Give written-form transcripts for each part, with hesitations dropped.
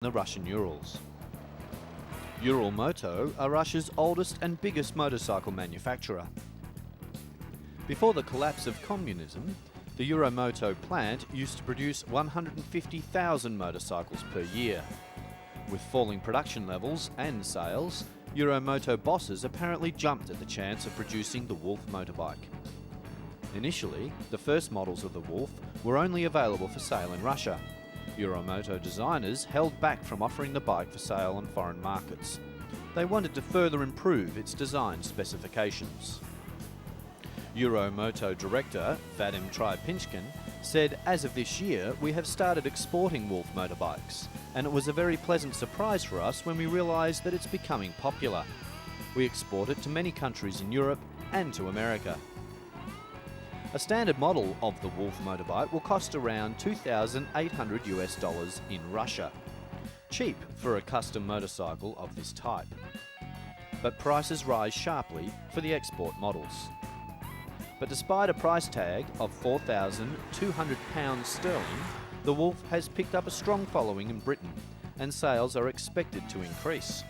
the Russian Urals. Ural Moto are Russia's oldest and biggest motorcycle manufacturer. Before the collapse of communism, the Euromoto plant used to produce 150,000 motorcycles per year. With falling production levels and sales, Euromoto bosses apparently jumped at the chance of producing the Wolf motorbike. Initially, the first models of the Wolf were only available for sale in Russia. Euromoto designers held back from offering the bike for sale on foreign markets. They wanted to further improve its design specifications. Euromoto director Vadim Trypinchkin said, "As of this year, we have started exporting Wolf motorbikes, and it was a very pleasant surprise for us when we realised that it's becoming popular. We export it to many countries in Europe and to America." A standard model of the Wolf motorbike will cost around $2,800 in Russia. Cheap for a custom motorcycle of this type. But prices rise sharply for the export models. But despite a price tag of £4,200 sterling, the Wolf has picked up a strong following in Britain, and sales are expected to increase.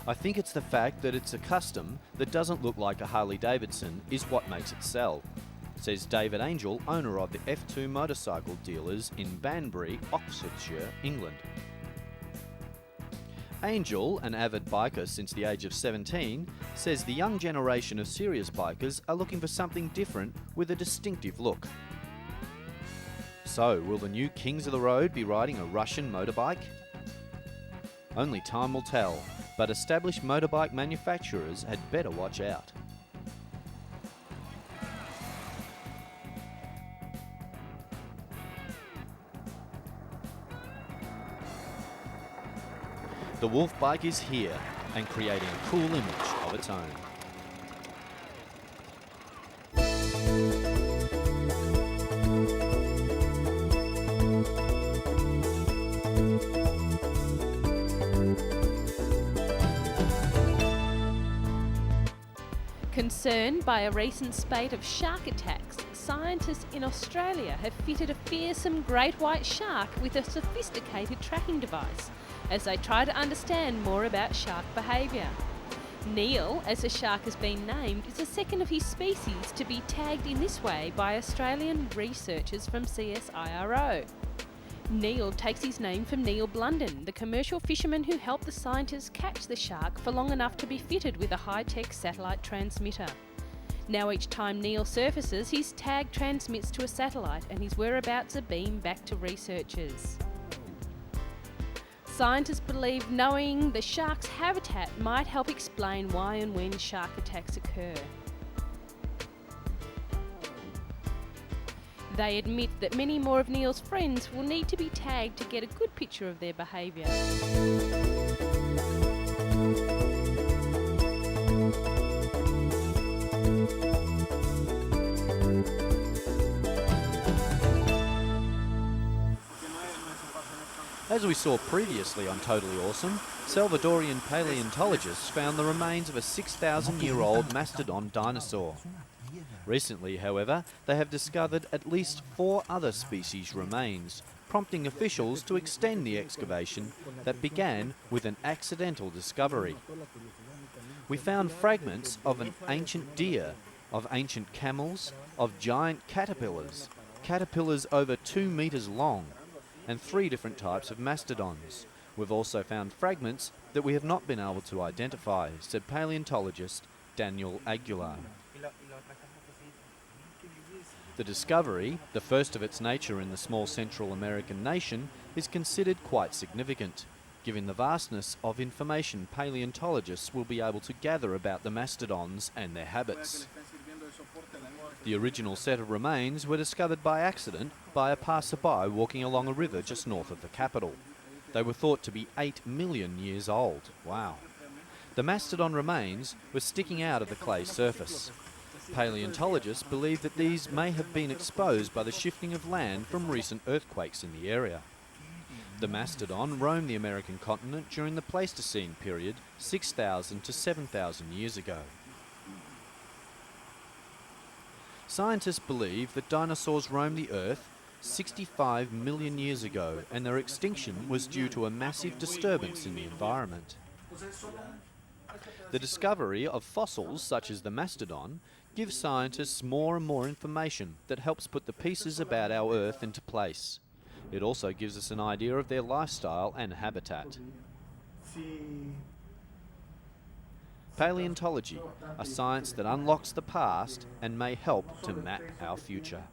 "I think it's the fact that it's a custom that doesn't look like a Harley-Davidson is what makes it sell," says David Angel, owner of the F2 motorcycle dealers in Banbury, Oxfordshire, England. Angel, an avid biker since the age of 17, says the young generation of serious bikers are looking for something different with a distinctive look. So, will the new kings of the road be riding a Russian motorbike? Only time will tell, but established motorbike manufacturers had better watch out. The Wolf bike is here and creating a cool image of its own. Concerned by a recent spate of shark attacks, scientists in Australia have fitted a fearsome great white shark with a sophisticated tracking device as they try to understand more about shark behaviour. Neil, as the shark has been named, is the second of his species to be tagged in this way by Australian researchers from CSIRO. Neil takes his name from Neil Blunden, the commercial fisherman who helped the scientists catch the shark for long enough to be fitted with a high-tech satellite transmitter. Now each time Neil surfaces, his tag transmits to a satellite and his whereabouts are beamed back to researchers. Scientists believe knowing the shark's habitat might help explain why and when shark attacks occur. They admit that many more of Neil's friends will need to be tagged to get a good picture of their behaviour. As we saw previously on Totally Awesome, Salvadorian paleontologists found the remains of a 6,000-year-old mastodon dinosaur. Recently, however, they have discovered at least 4 other species' remains, prompting officials to extend the excavation that began with an accidental discovery. We found fragments of an ancient deer, of ancient camels, of giant caterpillars over 2 metres long, and 3 different types of mastodons. We've also found fragments that we have not been able to identify, said paleontologist Daniel Aguilar. The discovery, the first of its nature in the small Central American nation, is considered quite significant, given the vastness of information paleontologists will be able to gather about the mastodons and their habits. The original set of remains were discovered by accident by a passerby walking along a river just north of the capital. They were thought to be 8 million years old. Wow. The mastodon remains were sticking out of the clay surface. Paleontologists believe that these may have been exposed by the shifting of land from recent earthquakes in the area. The mastodon roamed the American continent during the Pleistocene period 6,000 to 7,000 years ago. Scientists believe that dinosaurs roamed the Earth 65 million years ago, and their extinction was due to a massive disturbance in the environment. The discovery of fossils such as the mastodon gives scientists more and more information that helps put the pieces about our Earth into place. It also gives us an idea of their lifestyle and habitat. Paleontology, a science that unlocks the past and may help to map our future.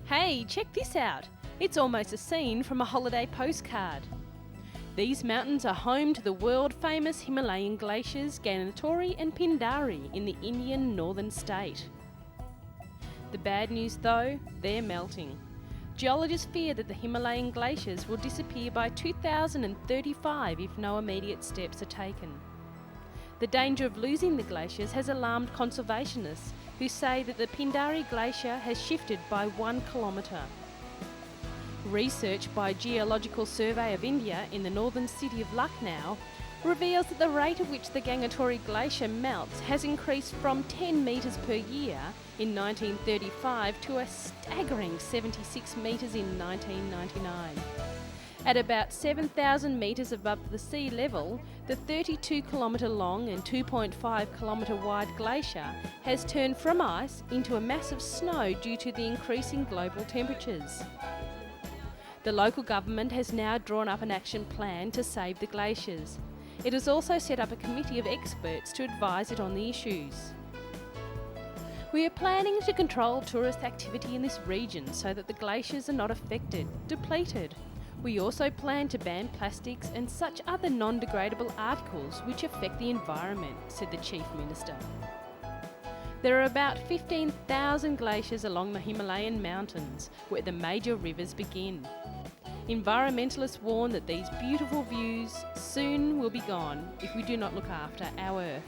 Hey, check this out! It's almost a scene from a holiday postcard. These mountains are home to the world-famous Himalayan glaciers Gangatori and Pindari in the Indian northern state. The bad news though, they're melting. Geologists fear that the Himalayan glaciers will disappear by 2035 if no immediate steps are taken. The danger of losing the glaciers has alarmed conservationists who say that the Pindari glacier has shifted by 1 kilometre. Research by Geological Survey of India in the northern city of Lucknow reveals that the rate at which the Gangatori glacier melts has increased from 10 metres per year in 1935 to a staggering 76 metres in 1999. At about 7,000 metres above the sea level, the 32 kilometre long and 2.5 kilometre wide glacier has turned from ice into a mass of snow due to the increasing global temperatures. The local government has now drawn up an action plan to save the glaciers. It has also set up a committee of experts to advise it on the issues. We are planning to control tourist activity in this region so that the glaciers are not affected, depleted. We also plan to ban plastics and such other non-degradable articles which affect the environment, said the Chief Minister. There are about 15,000 glaciers along the Himalayan mountains, where the major rivers begin. Environmentalists warn that these beautiful views soon will be gone if we do not look after our Earth.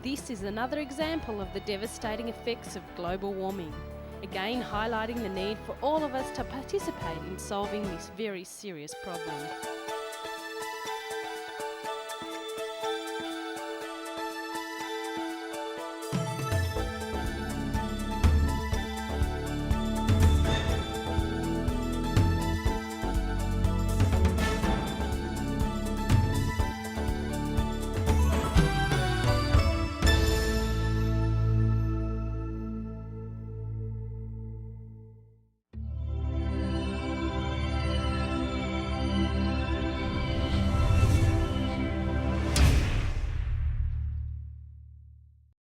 This is another example of the devastating effects of global warming, again highlighting the need for all of us to participate in solving this very serious problem.